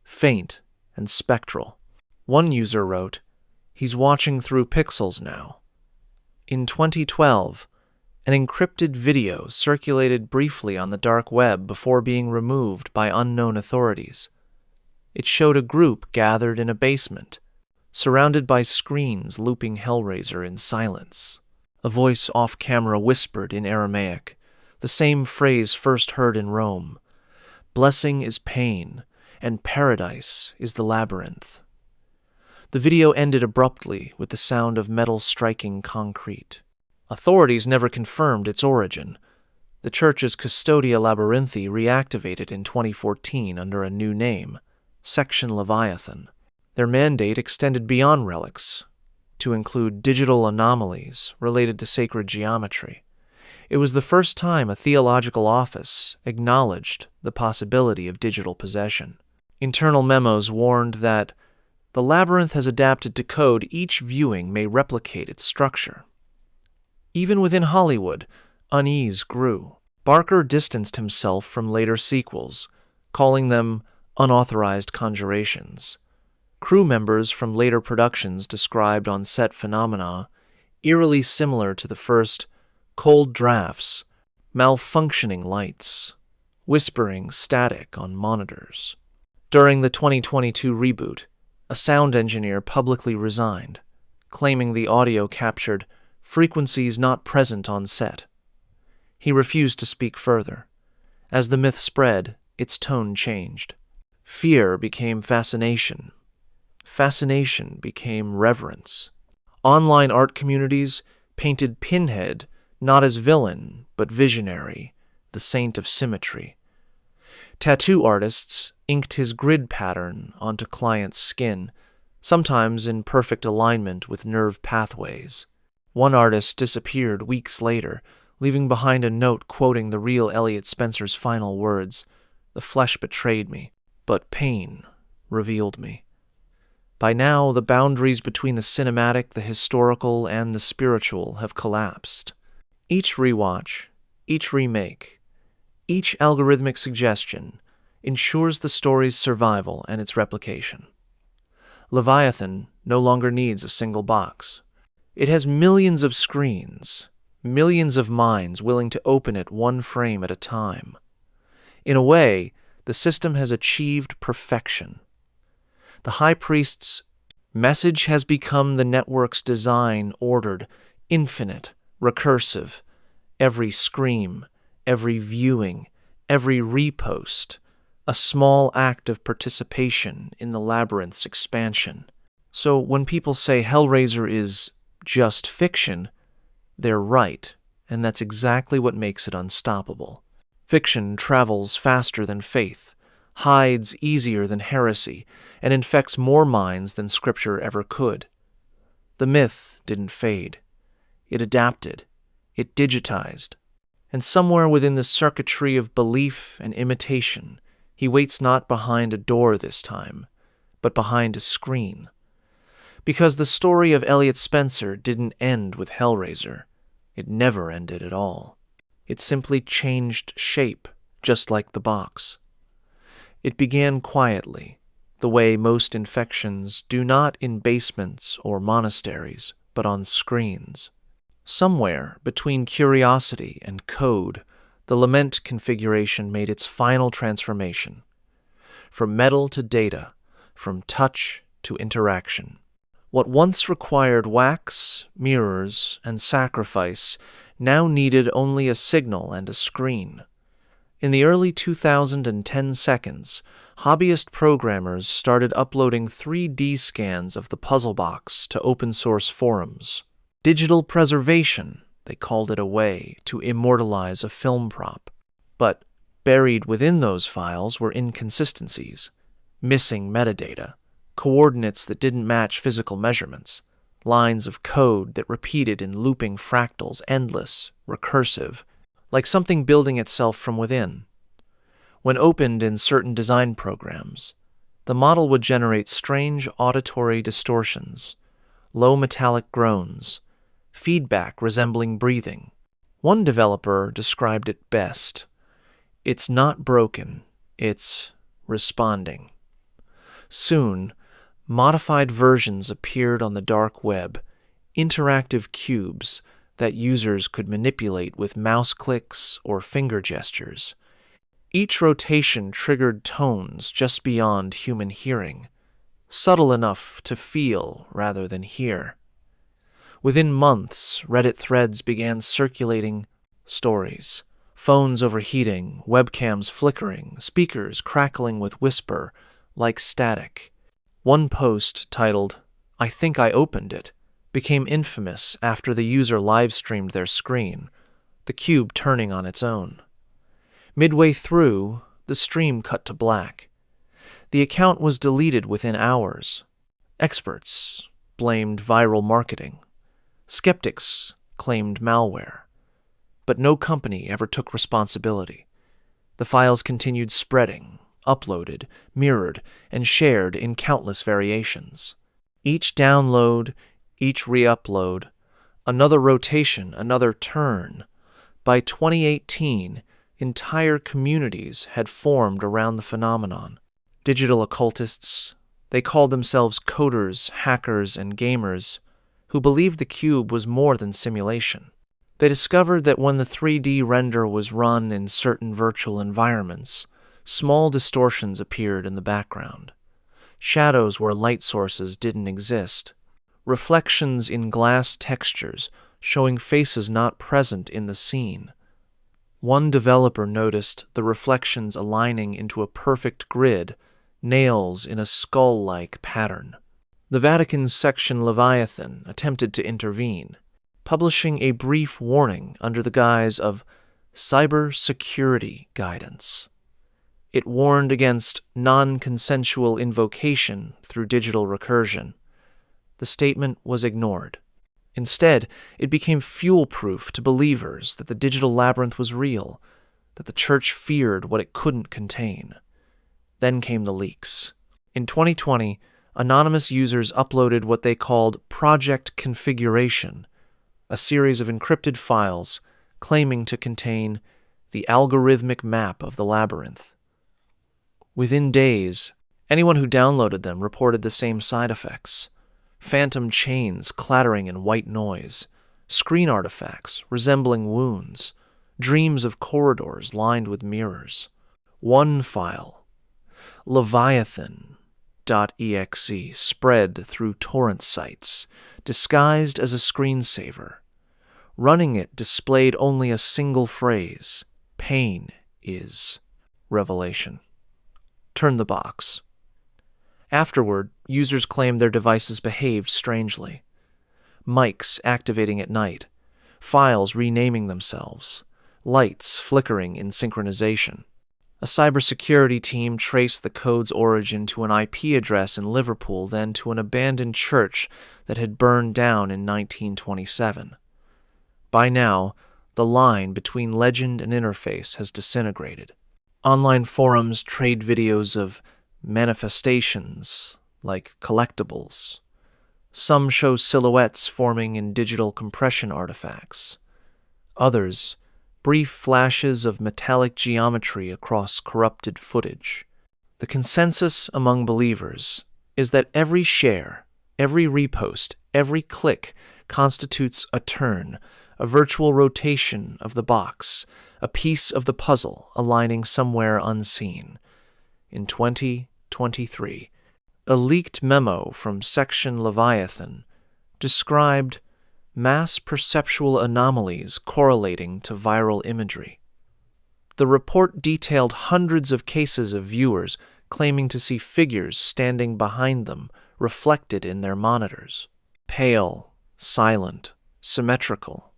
faint and spectral. One user wrote, "He's watching through pixels now." In 2012, an encrypted video circulated briefly on the dark web before being removed by unknown authorities. It showed a group gathered in a basement, surrounded by screens looping Hellraiser in silence. A voice off-camera whispered in Aramaic, the same phrase first heard in Rome: "Blessing is pain, and paradise is the labyrinth." The video ended abruptly with the sound of metal striking concrete. Authorities never confirmed its origin. The church's Custodia Labyrinthi reactivated in 2014 under a new name, Section Leviathan. Their mandate extended beyond relics, to include digital anomalies related to sacred geometry. It was the first time a theological office acknowledged the possibility of digital possession. Internal memos warned that the labyrinth has adapted to code each viewing may replicate its structure. Even within Hollywood, unease grew. Barker distanced himself from later sequels, calling them unauthorized conjurations. Crew members from later productions described on-set phenomena eerily similar to the first: cold drafts, malfunctioning lights, whispering static on monitors. During the 2022 reboot, a sound engineer publicly resigned, claiming the audio captured frequencies not present on set. He refused to speak further. As the myth spread, its tone changed. Fear became fascination, fascination became reverence. Online art communities painted Pinhead not as villain, but visionary, the saint of symmetry. Tattoo artists inked his grid pattern onto clients' skin, sometimes in perfect alignment with nerve pathways. One artist disappeared weeks later, leaving behind a note quoting the real Elliot Spencer's final words, "The flesh betrayed me, but pain revealed me." By now, the boundaries between the cinematic, the historical, and the spiritual have collapsed. Each rewatch, each remake, each algorithmic suggestion ensures the story's survival and its replication. Leviathan no longer needs a single box. It has millions of screens, millions of minds willing to open it one frame at a time. In a way, the system has achieved perfection. The High Priest's message has become the network's design, ordered, infinite, recursive. Every scream, every viewing, every repost, a small act of participation in the labyrinth's expansion. So when people say Hellraiser is just fiction, they're right, and that's exactly what makes it unstoppable. Fiction travels faster than faith, hides easier than heresy, and infects more minds than Scripture ever could. The myth didn't fade. It adapted. It digitized. And somewhere within the circuitry of belief and imitation, he waits not behind a door this time, but behind a screen. Because the story of Elliot Spencer didn't end with Hellraiser. It never ended at all. It simply changed shape, just like the box. It began quietly, the way most infections do, not in basements or monasteries, but on screens. Somewhere between curiosity and code, the Lament Configuration made its final transformation. From metal to data, from touch to interaction. What once required wax, mirrors, and sacrifice now needed only a signal and a screen. In the early 2010 seconds, hobbyist programmers started uploading 3D scans of the puzzle box to open-source forums. Digital preservation, they called it, a way to immortalize a film prop. But buried within those files were inconsistencies, missing metadata, coordinates that didn't match physical measurements, lines of code that repeated in looping fractals, endless, recursive, like something building itself from within. When opened in certain design programs, the model would generate strange auditory distortions, low metallic groans, feedback resembling breathing. One developer described it best. It's not broken, it's responding. Soon, modified versions appeared on the dark web, interactive cubes that users could manipulate with mouse clicks or finger gestures. Each rotation triggered tones just beyond human hearing, subtle enough to feel rather than hear. Within months, Reddit threads began circulating stories, phones overheating, webcams flickering, speakers crackling with whisper, like static. One post titled, "I think I opened it," became infamous after the user live-streamed their screen, the cube turning on its own. Midway through, the stream cut to black. The account was deleted within hours. Experts blamed viral marketing. Skeptics claimed malware. But no company ever took responsibility. The files continued spreading, uploaded, mirrored, and shared in countless variations. Each download, each re-upload, another rotation, another turn. By 2018, entire communities had formed around the phenomenon. Digital occultists, they called themselves coders, hackers, and gamers, who believed the cube was more than simulation. They discovered that when the 3D render was run in certain virtual environments, small distortions appeared in the background. Shadows where light sources didn't exist. Reflections in glass textures showing faces not present in the scene. One developer noticed the reflections aligning into a perfect grid, nails in a skull-like pattern. The Vatican's section Leviathan attempted to intervene, publishing a brief warning under the guise of cybersecurity guidance. It warned against non-consensual invocation through digital recursion. The statement was ignored. Instead, it became fuel-proof to believers that the digital labyrinth was real, that the Church feared what it couldn't contain. Then came the leaks. In 2020, anonymous users uploaded what they called Project Configuration, a series of encrypted files claiming to contain the algorithmic map of the labyrinth. Within days, anyone who downloaded them reported the same side effects: phantom chains clattering in white noise, screen artifacts resembling wounds, dreams of corridors lined with mirrors. One file, Leviathan.exe, spread through torrent sites, disguised as a screensaver. Running it displayed only a single phrase: pain is revelation. Turn the box. Afterward, users claimed their devices behaved strangely. Mics activating at night, files renaming themselves, lights flickering in synchronization. A cybersecurity team traced the code's origin to an IP address in Liverpool, then to an abandoned church that had burned down in 1927. By now, the line between legend and interface has disintegrated. Online forums trade videos of manifestations, like collectibles. Some show silhouettes forming in digital compression artifacts. Others, brief flashes of metallic geometry across corrupted footage. The consensus among believers is that every share, every repost, every click constitutes a turn, a virtual rotation of the box, a piece of the puzzle aligning somewhere unseen. In 2023, a leaked memo from Section Leviathan described mass perceptual anomalies correlating to viral imagery. The report detailed hundreds of cases of viewers claiming to see figures standing behind them reflected in their monitors. Pale, silent, symmetrical.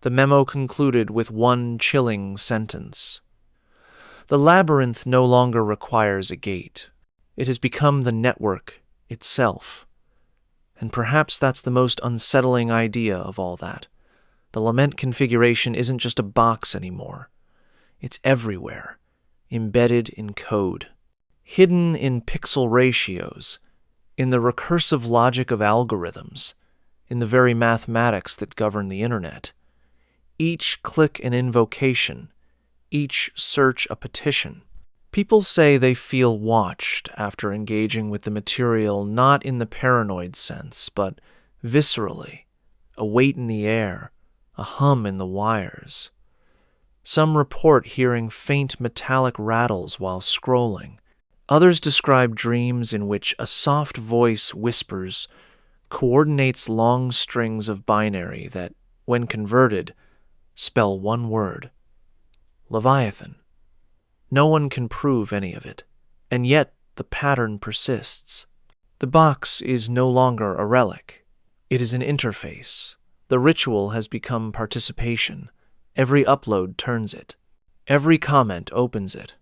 The memo concluded with one chilling sentence: the labyrinth no longer requires a gate. It has become the network itself. And perhaps that's the most unsettling idea of all that. The Lament Configuration isn't just a box anymore. It's everywhere, embedded in code, hidden in pixel ratios, in the recursive logic of algorithms, in the very mathematics that govern the internet. Each click an invocation, each search a petition. People say they feel watched after engaging with the material, not in the paranoid sense, but viscerally, a weight in the air, a hum in the wires. Some report hearing faint metallic rattles while scrolling. Others describe dreams in which a soft voice whispers, coordinates long strings of binary that, when converted, spell one word: Leviathan. No one can prove any of it, and yet the pattern persists. The box is no longer a relic. It is an interface. The ritual has become participation. Every upload turns it. Every comment opens it.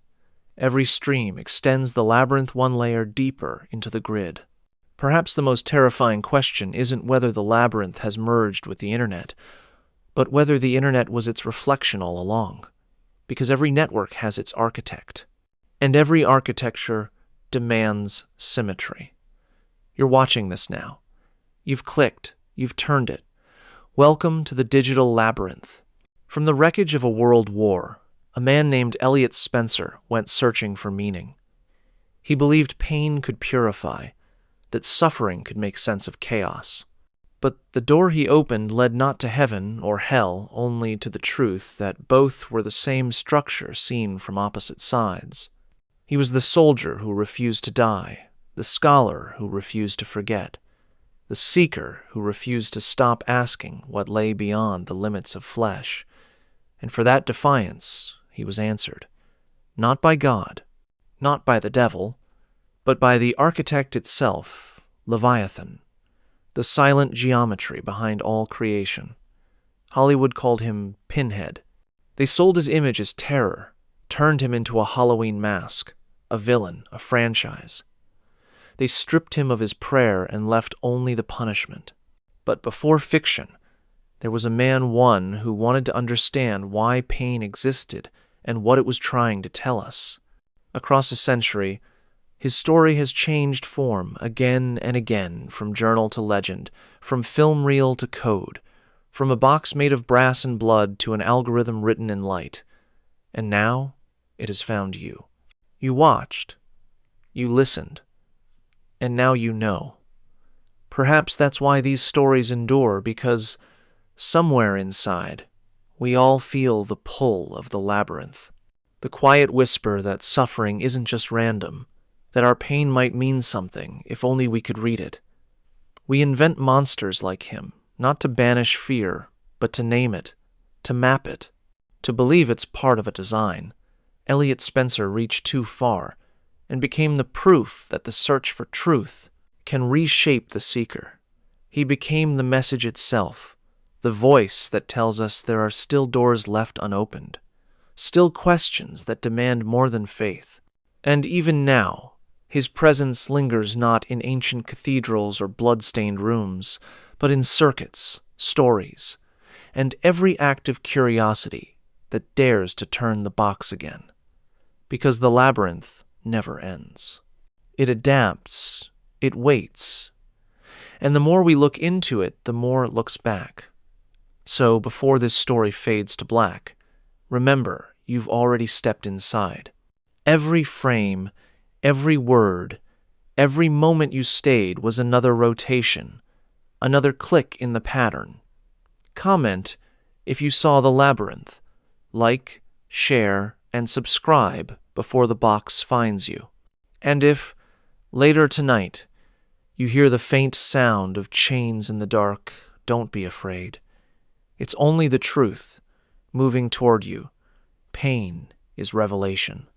Every stream extends the labyrinth one layer deeper into the grid. Perhaps the most terrifying question isn't whether the labyrinth has merged with the internet, but whether the internet was its reflection all along. Because every network has its architect, and every architecture demands symmetry. You're watching this now. You've clicked. You've turned it. Welcome to the digital labyrinth. From the wreckage of a world war, a man named Elliot Spencer went searching for meaning. He believed pain could purify, that suffering could make sense of chaos. But the door he opened led not to heaven or hell, only to the truth that both were the same structure seen from opposite sides. He was the soldier who refused to die, the scholar who refused to forget, the seeker who refused to stop asking what lay beyond the limits of flesh. And for that defiance, he was answered, not by God, not by the devil, but by the architect itself, Leviathan, the silent geometry behind all creation. Hollywood called him Pinhead. They sold his image as terror, turned him into a Halloween mask, a villain, a franchise. They stripped him of his prayer and left only the punishment. But before fiction, there was a man one who wanted to understand why pain existed and what it was trying to tell us. Across a century, his story has changed form again and again, from journal to legend, from film reel to code, from a box made of brass and blood to an algorithm written in light. And now it has found you. You watched. You listened. And now you know. Perhaps that's why these stories endure, because somewhere inside, we all feel the pull of the labyrinth. The quiet whisper that suffering isn't just random, that our pain might mean something if only we could read it. We invent monsters like him, not to banish fear, but to name it, to map it, to believe it's part of a design. Elliot Spencer reached too far and became the proof that the search for truth can reshape the seeker. He became the message itself, the voice that tells us there are still doors left unopened, still questions that demand more than faith. And even now, his presence lingers not in ancient cathedrals or blood-stained rooms, but in circuits, stories, and every act of curiosity that dares to turn the box again. Because the labyrinth never ends. It adapts, it waits, and the more we look into it, the more it looks back. So before this story fades to black, remember you've already stepped inside. Every frame, every word, every moment you stayed was another rotation, another click in the pattern. Comment if you saw the labyrinth. Like, share, and subscribe before the box finds you. And if, later tonight, you hear the faint sound of chains in the dark, don't be afraid. It's only the truth moving toward you. Pain is revelation.